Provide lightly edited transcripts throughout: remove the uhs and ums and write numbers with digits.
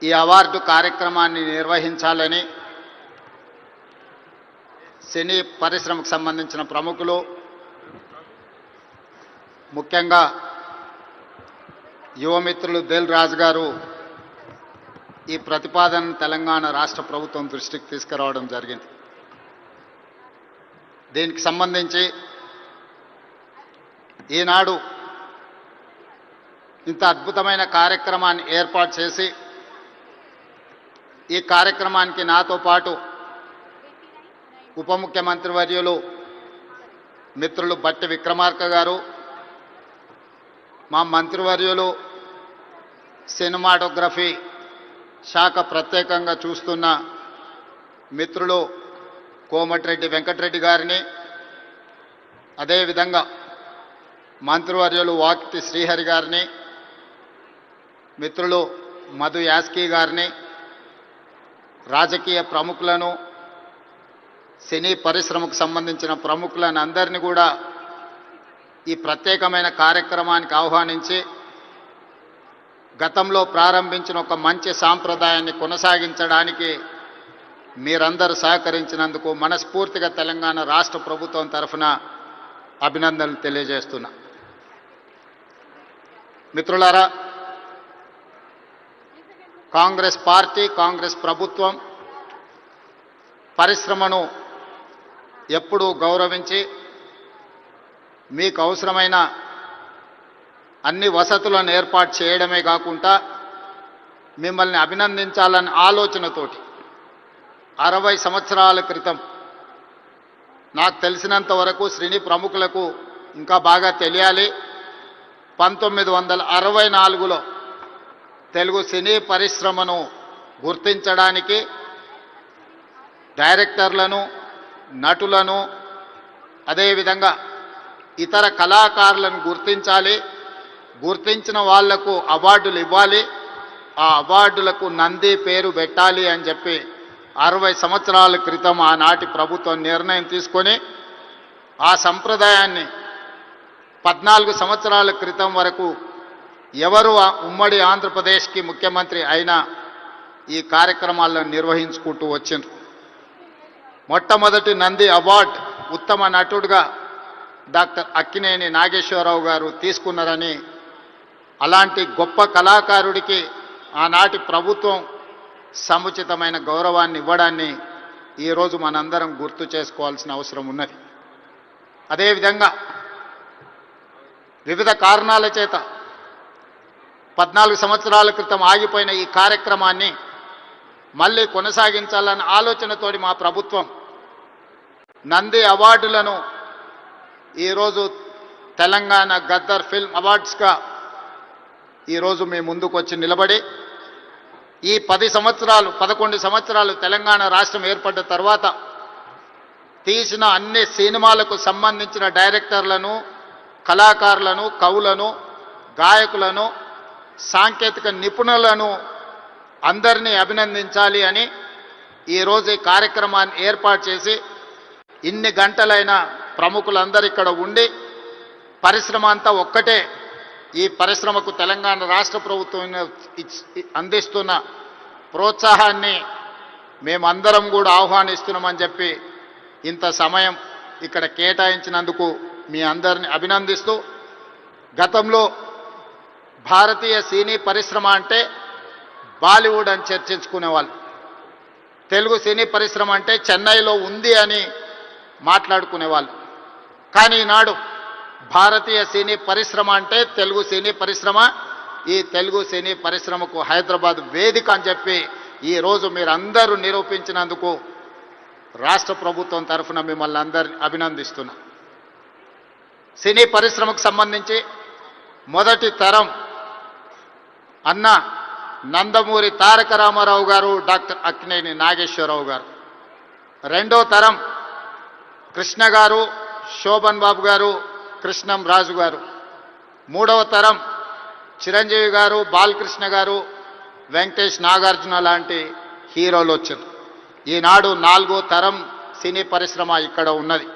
ఈ అవార్డు కార్యక్రమాన్ని నిర్వహించాలని సినీ పరిశ్రమకు సంబంధించిన ప్రముఖులు, ముఖ్యంగా యువమిత్రులు దిల్ రాజు గారు ఈ ప్రతిపాదనను తెలంగాణ రాష్ట్ర ప్రభుత్వం దృష్టికి తీసుకురావడం జరిగింది. దీనికి సంబంధించి ఈనాడు ఇంత అద్భుతమైన కార్యక్రమాన్ని ఏర్పాటు చేసి ఈ కార్యక్రమానికి నాతో పాటు ఉప ముఖ్యమంత్రి వర్యులు మిత్రులు బట్టి విక్రమార్క గారు, మా మంత్రివర్యులు సినిమాటోగ్రఫీ శాఖ ప్రత్యేకంగా చూస్తున్న మిత్రులు కోమటిరెడ్డి వెంకటరెడ్డి గారిని, అదేవిధంగా మంత్రివర్యులు వాకిటి శ్రీహరి గారిని, మిత్రులు మధు యాస్కీ గారిని, రాజకీయ ప్రముఖులను, సినీ పరిశ్రమకు సంబంధించిన ప్రముఖులను అందరినీ కూడా ఈ ప్రత్యేకమైన కార్యక్రమానికి ఆహ్వానించి గతంలో ప్రారంభించిన ఒక మంచి సాంప్రదాయాన్ని కొనసాగించడానికి మీరందరూ సహకరించినందుకు మనస్ఫూర్తిగా తెలంగాణ రాష్ట్ర ప్రభుత్వం తరఫున అభినందనలు తెలియజేస్తున్నా. మిత్రులారా, కాంగ్రెస్ పార్టీ, కాంగ్రెస్ ప్రభుత్వం పరిశ్రమను ఎప్పుడూ గౌరవించి మీకు అవసరమైన అన్ని వసతులను ఏర్పాటు చేయడమే కాకుండా మిమ్మల్ని అభినందించాలన్న ఆలోచనతోటి 60 సంవత్సరాల క్రితం, నాకు తెలిసినంత వరకు సినీ ప్రముఖులకు ఇంకా బాగా తెలియాలి, 1964లో తెలుగు సినీ పరిశ్రమను గుర్తించడానికి డైరెక్టర్లను, నటులను, అదేవిధంగా ఇతర కళాకారులను గుర్తించాలి, గుర్తించిన వాళ్లకు అవార్డులు ఇవ్వాలి, ఆ అవార్డులకు నంది పేరు పెట్టాలి అని చెప్పి 60 సంవత్సరాల క్రితం ఆనాటి ప్రభుత్వం నిర్ణయం తీసుకొని ఆ సంప్రదాయాన్ని 14 సంవత్సరాల క్రితం వరకు ఎవరు ఉమ్మడి ఆంధ్రప్రదేశ్కి ముఖ్యమంత్రి అయినా ఈ కార్యక్రమాలను నిర్వహించుకుంటూ వచ్చిండ్రు. మొట్టమొదటి నంది అవార్డు ఉత్తమ నటుడుగా డాక్టర్ అక్కినేని నాగేశ్వరరావు గారు తీసుకున్నారని, అలాంటి గొప్ప కళాకారుడికి ఆనాటి ప్రభుత్వం సముచితమైన గౌరవాన్ని ఇవ్వడాన్ని ఈరోజు మనందరం గుర్తు చేసుకోవాల్సిన అవసరం ఉన్నది. అదేవిధంగా వివిధ కారణాల చేత 14 సంవత్సరాల క్రితం ఆగిపోయిన ఈ కార్యక్రమాన్ని మళ్ళీ కొనసాగించాలన్న ఆలోచనతోటి మా ప్రభుత్వం నంది అవార్డులను ఈరోజు తెలంగాణ గద్దర్ ఫిల్మ్ అవార్డ్స్గా ఈరోజు మీ ముందుకు వచ్చి నిలబడి ఈ 11 సంవత్సరాలు తెలంగాణ రాష్ట్రం ఏర్పడ్డ తర్వాత తీసిన అన్ని సినిమాలకు సంబంధించిన డైరెక్టర్లను, కళాకారులను, కవులను, గాయకులను, సాంకేతిక నిపుణులను అందరినీ అభినందించాలి అని ఈరోజు ఈ కార్యక్రమాన్ని ఏర్పాటు చేసి ఇన్ని గంటలైన ప్రముఖులందరూ ఇక్కడ ఉండి పరిశ్రమ అంతా ఒక్కటే, ఈ పరిశ్రమకు తెలంగాణ రాష్ట్ర ప్రభుత్వం అందిస్తున్న ప్రోత్సాహాన్ని మేమందరం కూడా ఆహ్వానిస్తున్నామని చెప్పి ఇంత సమయం ఇక్కడ కేటాయించినందుకు మీ అందరిని అభినందిస్తూ, గతంలో భారతీయ సినీ పరిశ్రమ అంటే బాలీవుడ్ అని చర్చించుకునేవాళ్ళు, తెలుగు సినీ పరిశ్రమ అంటే చెన్నైలో ఉంది అని మాట్లాడుకునేవాళ్ళు. కానీ ఈనాడు భారతీయ సినీ పరిశ్రమ అంటే తెలుగు సినీ పరిశ్రమ, ఈ తెలుగు సినీ పరిశ్రమకు హైదరాబాద్ వేదిక అని చెప్పి ఈరోజు మీరందరూ నిరూపించినందుకు రాష్ట్ర ప్రభుత్వం తరఫున మిమ్మల్ని అందరినీ అభినందిస్తున్నా. సినీ పరిశ్రమకు సంబంధించి మొదటి తరం అన్న నందమూరి తారక రామారావు గారు, డాక్టర్ అక్కినేని నాగేశ్వరరావు గారు. రెండో తరం కృష్ణ గారు, శోభన్ బాబు గారు, కృష్ణం రాజు గారు. మూడవ తరం చిరంజీవి గారు, బాలకృష్ణ గారు, వెంకటేష్, నాగార్జున లాంటి హీరోలు వచ్చారు. ఈనాడు 4వ తరం సినీ పరిశ్రమ ఇక్కడ ఉన్నది.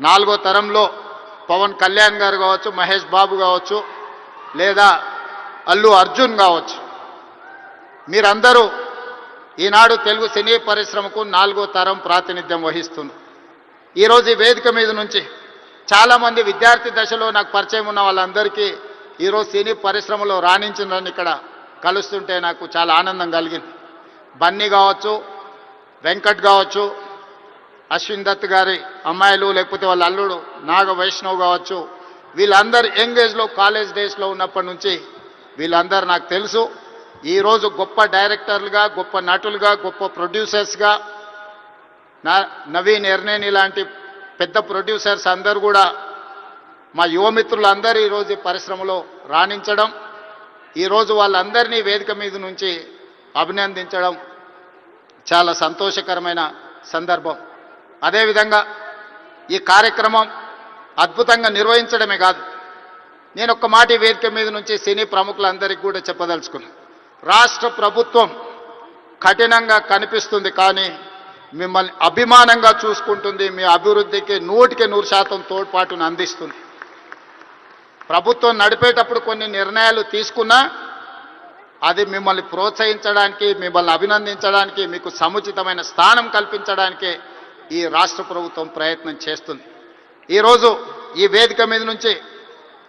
4వ తరంలో పవన్ కళ్యాణ్ గారు కావచ్చు, మహేష్ బాబు కావచ్చు, లేదా అల్లు అర్జున్ కావచ్చు. మీరందరూ ఈనాడు తెలుగు సినీ పరిశ్రమకు 4వ తరం ప్రాతినిధ్యం వహిస్తున్నారు. ఈరోజు ఈ వేదిక మీద నుంచి చాలామంది విద్యార్థి దశలో నాకు పరిచయం ఉన్న వాళ్ళందరికీ ఈరోజు సినీ పరిశ్రమలో రాణించిందని ఇక్కడ కలుస్తుంటే నాకు చాలా ఆనందం కలిగింది. బన్నీ కావచ్చు, వెంకట్ కావచ్చు, అశ్విన్ దత్ గారి అమ్మాయిలు, లేకపోతే వాళ్ళ అల్లుడు నాగ వైష్ణవ్ కావచ్చు, వీళ్ళందరూ యంగ్ ఏజ్లో కాలేజ్ డేస్లో ఉన్నప్పటి నుంచి వీళ్ళందరూ నాకు తెలుసు. ఈరోజు గొప్ప డైరెక్టర్లుగా, గొప్ప నటులుగా, గొప్ప ప్రొడ్యూసర్స్గా నవీన్ ఎర్నేని లాంటి పెద్ద ప్రొడ్యూసర్స్ అందరూ కూడా మా యువమిత్రులందరూ ఈరోజు ఈ పరిశ్రమలో రాణించడం, ఈరోజు వాళ్ళందరినీ వేదిక మీద నుంచి అభినందించడం చాలా సంతోషకరమైన సందర్భం. అదేవిధంగా ఈ కార్యక్రమం అద్భుతంగా నిర్వహించడమే కాదు, నేను ఒక్క మాట ఈ వేదిక మీద నుంచి సినీ ప్రముఖులందరికీ కూడా చెప్పదలుచుకున్నాను. రాష్ట్ర ప్రభుత్వం కఠినంగా కనిపిస్తుంది, కానీ మిమ్మల్ని అభిమానంగా చూసుకుంటుంది, మీ అభివృద్ధికి 100% తోడ్పాటును అందిస్తుంది. ప్రభుత్వం నడిపేటప్పుడు కొన్ని నిర్ణయాలు తీసుకున్నా అది మిమ్మల్ని ప్రోత్సహించడానికి, మిమ్మల్ని అభినందించడానికి, మీకు సముచితమైన స్థానం కల్పించడానికే ఈ రాష్ట్ర ప్రభుత్వం ప్రయత్నం చేస్తుంది. ఈరోజు ఈ వేదిక మీద నుంచి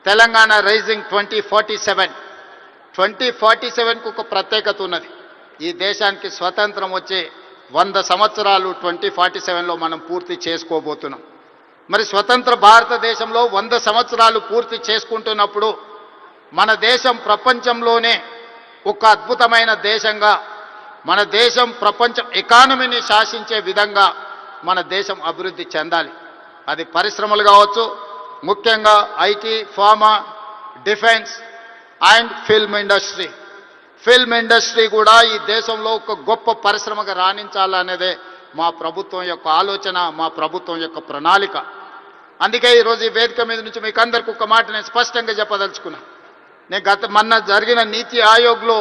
తెలంగాణ రైజింగ్ 2047కు ఒక ప్రత్యేకత ఉన్నది. ఈ దేశానికి స్వతంత్రం వచ్చే 100 సంవత్సరాలు 2047లో మనం పూర్తి చేసుకోబోతున్నాం. మరి స్వతంత్ర భారతదేశంలో 100 సంవత్సరాలు పూర్తి చేసుకుంటున్నప్పుడు మన దేశం ప్రపంచంలోనే ఒక అద్భుతమైన దేశంగా, మన దేశం ప్రపంచం ఎకానమీని శాసించే విధంగా మన దేశం అభివృద్ధి చెందాలి. అది పరిశ్రమలు కావచ్చు, ముఖ్యంగా IT, pharma, defence and film industry. Film industry కూడా ఈ దేశంలో ఒక గొప్ప పరిశ్రమగా రాణించాలనేదే మా ప్రభుత్వం యొక్క ఆలోచన, మా ప్రభుత్వం యొక్క ప్రణాళిక. అందుకే ఈరోజు ఈ వేదిక మీద నుంచి మీకు అందరికీ ఒక మాట నేను స్పష్టంగా చెప్పదలుచుకున్నా. నేను మొన్న జరిగిన నీతి ఆయోగ్లో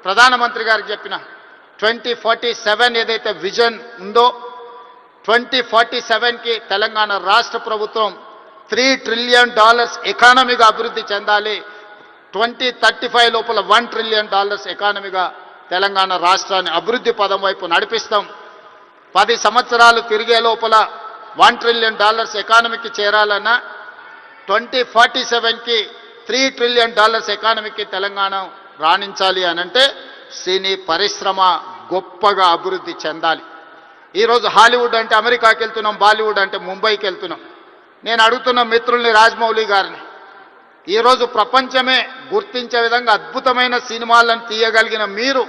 ప్రధానమంత్రి గారికి చెప్పిన 2047 ఏదైతే విజన్ ఉందో 2047కి తెలంగాణ రాష్ట్ర ప్రభుత్వం $3 ట్రిలియన్ ఎకానమీగా అభివృద్ధి చెందాలి. 2035 లోపల $1 ట్రిలియన్ ఎకానమీగా తెలంగాణ రాష్ట్రాన్ని అభివృద్ధి పదం వైపు నడిపిస్తాం. 10 సంవత్సరాలు తిరిగే లోపల $1 ట్రిలియన్ ఎకానమీకి చేరాలన్నా 2047కి $3 ట్రిలియన్ ఎకానమీకి తెలంగాణ రాణించాలి అనంటే సినీ పరిశ్రమ గొప్పగా అభివృద్ధి చెందాలి. ఈరోజు హాలీవుడ్ అంటే అమెరికాకి వెళ్తున్నాం, బాలీవుడ్ అంటే ముంబైకి వెళ్తున్నాం. నేను అడుగుతున్న మిత్రుల్ని, రాజమౌళి గారిని, ఈరోజు ప్రపంచమే గుర్తించే విధంగా అద్భుతమైన సినిమాలను తీయగలిగిన మీరు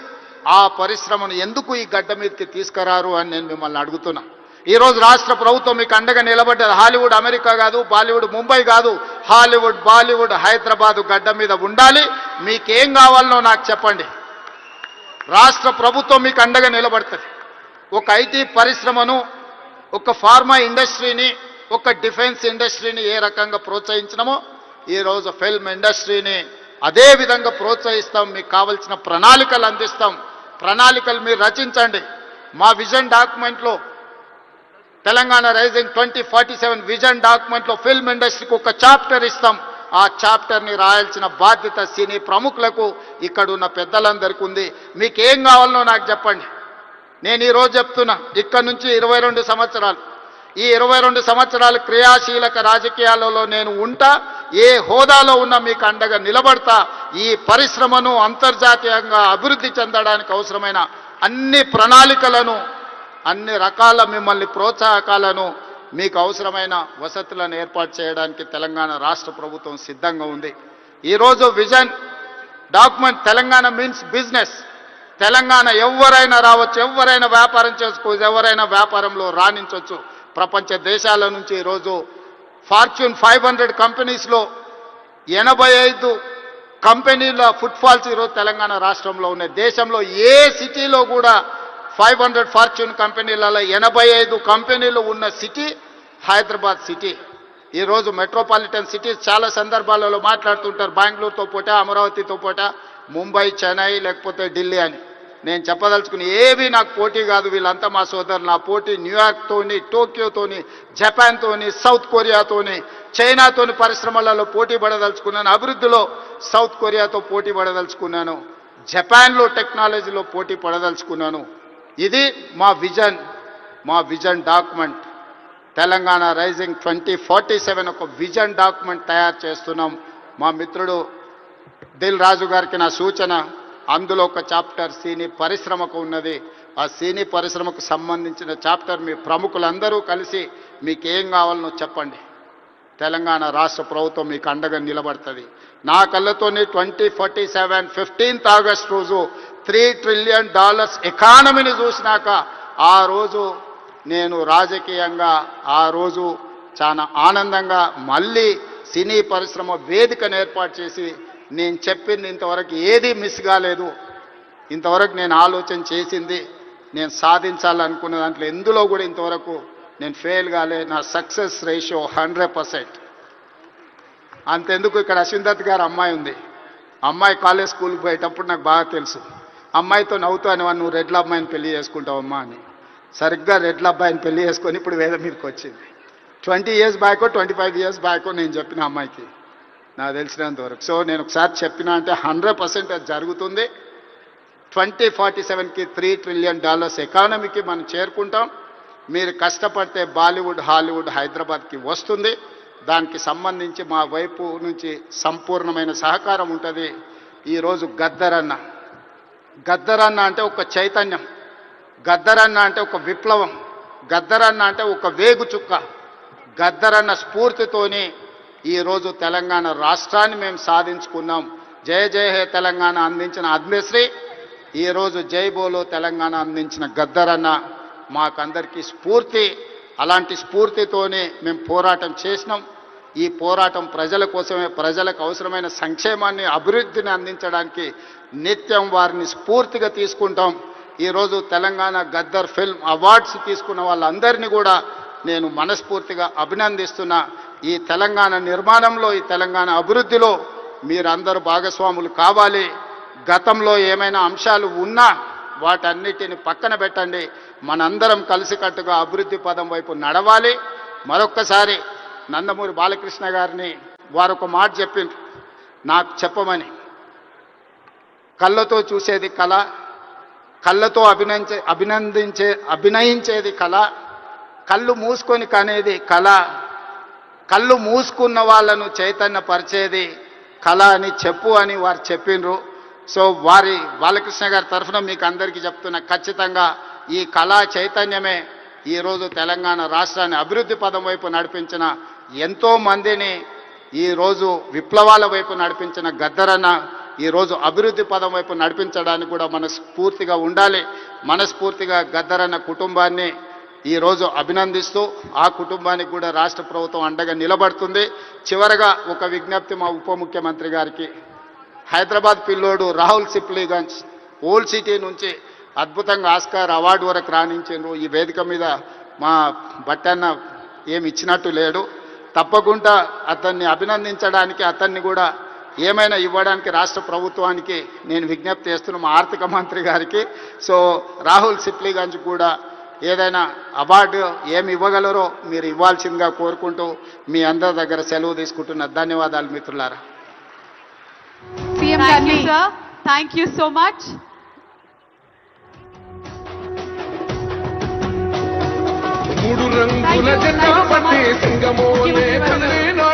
ఆ పరిశ్రమను ఎందుకు ఈ గడ్డ మీదకి తీసుకురారు అని నేను మిమ్మల్ని అడుగుతున్నా. ఈరోజు రాష్ట్ర ప్రభుత్వం మీకు అండగా నిలబడ్డది. హాలీవుడ్ అమెరికా కాదు, బాలీవుడ్ ముంబై కాదు, హాలీవుడ్ బాలీవుడ్ హైదరాబాదు గడ్డ మీద ఉండాలి. మీకేం కావాలనో నాకు చెప్పండి, రాష్ట్ర ప్రభుత్వం మీకు అండగా నిలబడుతుంది. ఒక ఐటీ పరిశ్రమను, ఒక ఫార్మా ఇండస్ట్రీని, ఒక డిఫెన్స్ ఇండస్ట్రీని ఏ రకంగా ప్రోత్సహించినామో ఈరోజు ఫిల్మ్ ఇండస్ట్రీని అదే విధంగా ప్రోత్సహిస్తాం. మీకు కావాల్సిన ప్రణాళికలు అందిస్తాం. ప్రణాళికలు మీరు రచించండి. మా విజన్ డాక్యుమెంట్లో, తెలంగాణ రైజింగ్ 2047 విజన్ డాక్యుమెంట్లో ఫిల్మ్ ఇండస్ట్రీకి ఒక చాప్టర్ ఇస్తాం. ఆ చాప్టర్ని రాయాల్సిన బాధ్యత సినీ ప్రముఖులకు, ఇక్కడ ఉన్న పెద్దలందరికీ ఉంది. మీకేం కావాలనో నాకు చెప్పండి. నేను ఈరోజు చెప్తున్నా, ఇక్కడ నుంచి 22 సంవత్సరాలు, ఈ 22 సంవత్సరాలు క్రియాశీలక రాజకీయాలలో నేను ఉంటా. ఏ హోదాలో ఉన్నా మీకు అండగా నిలబడతా. ఈ పరిశ్రమను అంతర్జాతీయంగా అభివృద్ధి చెందడానికి అవసరమైన అన్ని ప్రణాళికలను, అన్ని రకాల మిమ్మల్ని ప్రోత్సాహకాలను, మీకు అవసరమైన వసతులను ఏర్పాటు చేయడానికి తెలంగాణ రాష్ట్ర ప్రభుత్వం సిద్ధంగా ఉంది. ఈరోజు vision document Telangana means business. Telangana ఎవరైనా రావచ్చు, ఎవరైనా వ్యాపారం చేసుకోవచ్చు, ఎవరైనా వ్యాపారంలో రాణించవచ్చు. ప్రపంచ దేశాల నుంచి ఈరోజు ఫార్చ్యూన్ 500 కంపెనీస్లో 85 కంపెనీల ఫుట్ఫాల్స్ ఈరోజు తెలంగాణ రాష్ట్రంలో ఉన్నాయి. దేశంలో ఏ సిటీలో కూడా 500 ఫార్చ్యూన్ కంపెనీలలో 85 కంపెనీలు ఉన్న సిటీ హైదరాబాద్ సిటీ. ఈరోజు మెట్రోపాలిటన్ సిటీస్ చాలా సందర్భాలలో మాట్లాడుతుంటారు, బెంగళూరుతో పోటా, అమరావతితో పోటా, ముంబై, చెన్నై, లేకపోతే ఢిల్లీ అని. నేను చెప్పదలుచుకుని ఏవి నాకు పోటీ కాదు, వీళ్ళంతా మా సోదరులు. నా పోటీ న్యూయార్క్తోని, టోక్యోతోని, జపాన్తోని, సౌత్ కొరియాతోని, చైనాతోని పరిశ్రమలలో పోటీ పడదలుచుకున్నాను. అభివృద్ధిలో సౌత్ కొరియాతో పోటీ పడదలుచుకున్నాను. జపాన్లో టెక్నాలజీలో పోటీ పడదలుచుకున్నాను. ఇది మా విజన్ డాక్యుమెంట్. తెలంగాణ రైజింగ్ 2047 ఒక విజన్ డాక్యుమెంట్ తయారు చేస్తున్నాం. మా మిత్రుడు దిల్ రాజు గారికి నా సూచన, అందులో ఒక చాప్టర్ సినీ పరిశ్రమకు ఉన్నది. ఆ సినీ పరిశ్రమకు సంబంధించిన చాప్టర్ మీ ప్రముఖులందరూ కలిసి మీకు ఏం కావాలనో చెప్పండి. తెలంగాణ రాష్ట్ర ప్రభుత్వం మీకు అండగా నిలబడుతుంది. నా కళ్ళతోనే 2047 15th ఆగస్ట్ రోజు $3 trillion ఎకానమీని చూసినాక ఆ రోజు నేను రాజకీయంగా ఆ రోజు చాలా ఆనందంగా మళ్ళీ సినీ పరిశ్రమ వేదికను ఏర్పాటు చేసి నేను చెప్పింది ఇంతవరకు ఏది మిస్ కాలేదు. ఇంతవరకు నేను ఆలోచన చేసింది నేను సాధించాలనుకున్న దాంట్లో ఎందులో కూడా ఇంతవరకు నేను ఫెయిల్ కాలే. నా సక్సెస్ రేషియో 100%. అంతెందుకు, ఇక్కడ అశ్విందత్ గారు అమ్మాయి ఉంది. అమ్మాయి కాలేజ్ స్కూల్కి పోయేటప్పుడు నాకు బాగా తెలుసు. అమ్మాయితో నవ్వుతాను, నువ్వు రెడ్ల అమ్మాయిని పెళ్లి చేసుకుంటావమ్మా అని. సరిగ్గా రెడ్ల అబ్బాయిని పెళ్లి చేసుకొని ఇప్పుడు వేద మీదకి వచ్చింది. 20 years బ్యాకో 25 years బ్యాకో నేను చెప్పిన అమ్మాయికి నాకు తెలిసినంతవరకు. సో నేను ఒకసారి చెప్పినా అంటే 100% అది జరుగుతుంది. 2047కి $3 trillion ఎకానమీకి మనం చేరుకుంటాం. మీరు కష్టపడితే బాలీవుడ్, హాలీవుడ్ హైదరాబాద్కి వస్తుంది. దానికి సంబంధించి మా వైపు నుంచి సంపూర్ణమైన సహకారం ఉంటుంది. ఈరోజు గద్దరన్న అంటే ఒక చైతన్యం, గద్దరన్న అంటే ఒక విప్లవం, గద్దరన్న అంటే ఒక వేగు చుక్క. గద్దరన్న స్ఫూర్తితోని ఈరోజు తెలంగాణ రాష్ట్రాన్ని మేము సాధించుకున్నాం. జయ జయ హే తెలంగాణ అందించిన అద్మశ్రీ, ఈరోజు జై బోలో తెలంగాణ అందించిన గద్దరన్న మాకందరికీ స్ఫూర్తి. అలాంటి స్ఫూర్తితోనే మేము పోరాటం చేసినాం. ఈ పోరాటం ప్రజల కోసమే, ప్రజలకు అవసరమైన సంక్షేమాన్ని, అభివృద్ధిని అందించడానికి నిత్యం వారిని స్ఫూర్తిగా తీసుకుంటాం. ఈరోజు తెలంగాణ గద్దర్ ఫిల్మ్ అవార్డ్స్ తీసుకున్న వాళ్ళందరినీ కూడా నేను మనస్ఫూర్తిగా అభినందిస్తున్నా. ఈ తెలంగాణ నిర్మాణంలో, ఈ తెలంగాణ అభివృద్ధిలో మీరందరూ భాగస్వాములు కావాలి. గతంలో ఏమైనా అంశాలు ఉన్నా వాటన్నిటిని పక్కన పెట్టండి. మనందరం కలిసికట్టుగా అభివృద్ధి పదం వైపు నడవాలి. మరొక్కసారి నందమూరి బాలకృష్ణ గారిని వారు ఒక మాట చెప్పిండ్రు నాకు చెప్పమని. కళ్ళతో చూసేది కళ, కళ్ళతో అభినయించేది కళ, కళ్ళు మూసుకొని కనేది కళ, కళ్ళు మూసుకున్న వాళ్ళను చైతన్యపరిచేది కళ అని చెప్పు అని వారు చెప్పిండ్రు. సో వారి బాలకృష్ణ గారి తరఫున మీకు అందరికీ చెప్తున్నా, ఖచ్చితంగా ఈ కళా చైతన్యమే ఈరోజు తెలంగాణ రాష్ట్రాన్ని అభివృద్ధి పదం వైపు నడిపించిన ఎంతోమందిని, ఈరోజు విప్లవాల వైపు నడిపించిన గద్దరన్న ఈరోజు అభివృద్ధి పదం వైపు నడిపించడానికి కూడా మనస్ఫూర్తిగా ఉండాలి. మనస్ఫూర్తిగా గద్దరన్న కుటుంబాన్ని ఈరోజు అభినందిస్తూ ఆ కుటుంబానికి కూడా రాష్ట్ర ప్రభుత్వం అండగా నిలబడుతుంది. చివరగా ఒక విజ్ఞప్తి మా ఉప ముఖ్యమంత్రి గారికి. హైదరాబాద్ పిల్లోడు రాహుల్ సిప్లీగంజ్ ఓల్డ్ సిటీ నుంచి అద్భుతంగా ఆస్కార్ అవార్డు వరకు రాణించారు. ఈ వేదిక మీద మా బట్టన్న ఏమి ఇచ్చినట్టు లేడు. తప్పకుండా అతన్ని అభినందించడానికి, అతన్ని కూడా ఏమైనా ఇవ్వడానికి రాష్ట్ర ప్రభుత్వానికి నేను విజ్ఞప్తి చేస్తున్నాను, మా ఆర్థిక మంత్రి గారికి. సో రాహుల్ సిప్లీగంజ్ కూడా ఏదైనా అవార్డు ఏమి ఇవ్వగలరో మీరు ఇవ్వాల్సిందిగా కోరుకుంటూ మీ అందరి దగ్గర సెలవు తీసుకుంటున్నా. ధన్యవాదాలు మిత్రులారా. Thank you, sir. Thank you so much. మూడు రంగుల జెండా పట్టి సింగమోలే కదిలేనో